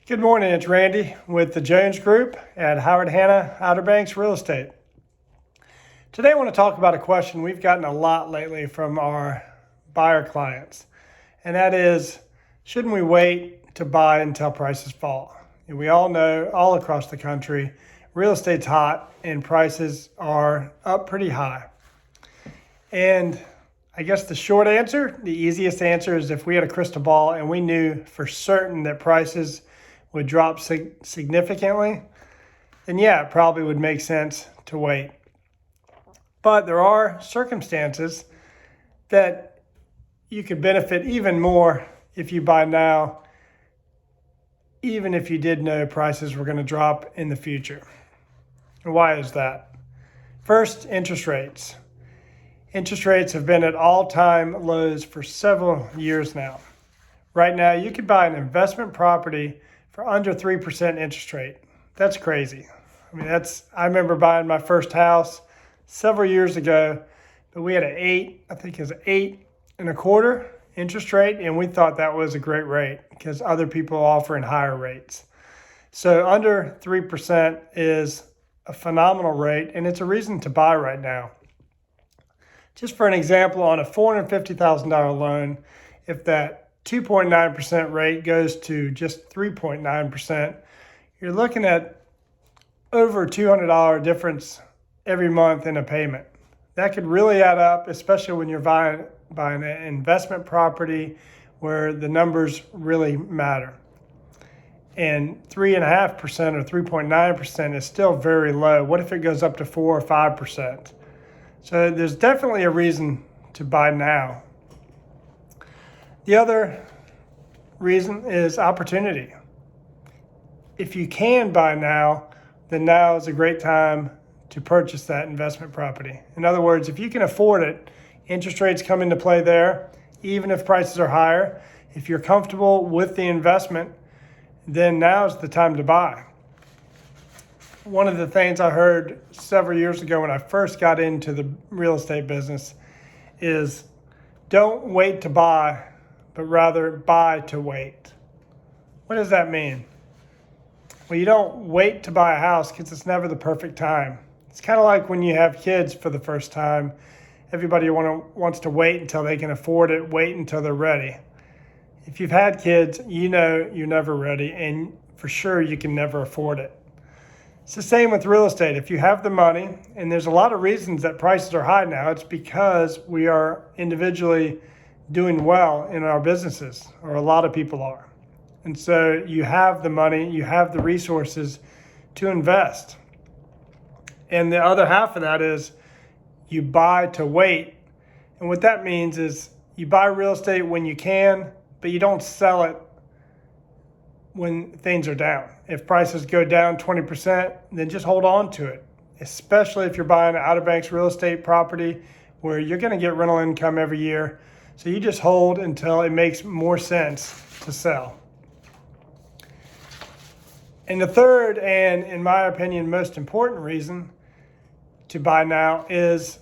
Good morning, it's Randy with the Jones Group at Howard Hanna Outer Banks Real Estate. Today I want to talk about a question we've gotten a lot lately from our buyer clients, and that is, shouldn't we wait to buy until prices fall? And we all know all across the country, real estate's hot and prices are up pretty high. And I guess the short answer, the easiest answer is if we had a crystal ball and we knew for certain that prices would drop significantly, then yeah, it probably would make sense to wait. But there are circumstances that you could benefit even more if you buy now, even if you did know prices were going to drop in the future. And why is that? First, interest rates. Interest rates have been at all-time lows for several years now. Right now, you could buy an investment property for under 3% interest rate. That's crazy. I remember buying my first house several years ago, but we had an 8.25% interest rate, and we thought that was a great rate because other people are offering higher rates. So under 3% is a phenomenal rate, and it's a reason to buy right now. Just for an example, on a $450,000 loan, if that 2.9% rate goes to just 3.9%, you're looking at over $200 difference every month in a payment. That could really add up, especially when you're buying an investment property where the numbers really matter. And 3.5% or 3.9% is still very low. What if it goes up to 4 or 5%? So there's definitely a reason to buy now. The other reason is opportunity. If you can buy now, then now is a great time to purchase that investment property. In other words, if you can afford it, interest rates come into play there, even if prices are higher. If you're comfortable with the investment, then now is the time to buy. One of the things I heard several years ago when I first got into the real estate business is don't wait to buy, but rather buy to wait. What does that mean? Well, you don't wait to buy a house because it's never the perfect time. It's kind of like when you have kids for the first time. Everybody wants to wait until they can afford it, wait until they're ready. If you've had kids, you know you're never ready, and for sure you can never afford it. It's the same with real estate. If you have the money, and there's a lot of reasons that prices are high now, it's because we are individually doing well in our businesses, or a lot of people are. And so you have the money, you have the resources to invest. And the other half of that is you buy to wait. And what that means is you buy real estate when you can, but you don't sell it when things are down. If prices go down 20%, then just hold on to it, especially if you're buying an Outer Banks real estate property where you're going to get rental income every year. So you just hold until it makes more sense to sell. And the third, and in my opinion, most important reason to buy now is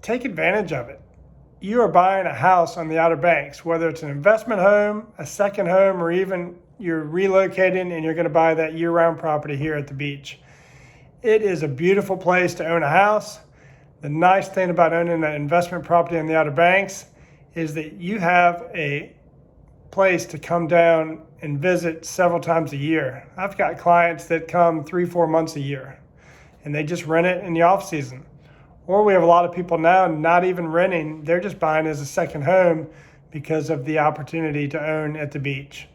take advantage of it. You are buying a house on the Outer Banks, whether it's an investment home, a second home, or even you're relocating and you're going to buy that year-round property here at the beach. It is a beautiful place to own a house. The nice thing about owning an investment property on the Outer Banks is that you have a place to come down and visit several times a year. I've got clients that come 3-4 months a year, and they just rent it in the off season. Or we have a lot of people now not even renting, they're just buying as a second home because of the opportunity to own at the beach.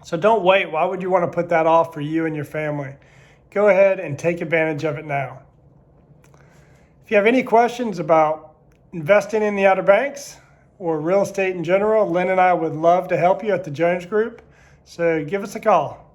So don't wait. Why would you want to put that off for you and your family? Go ahead and take advantage of it now. If you have any questions about investing in the Outer Banks or real estate in general, Lynn and I would love to help you at the Jones Group. So give us a call.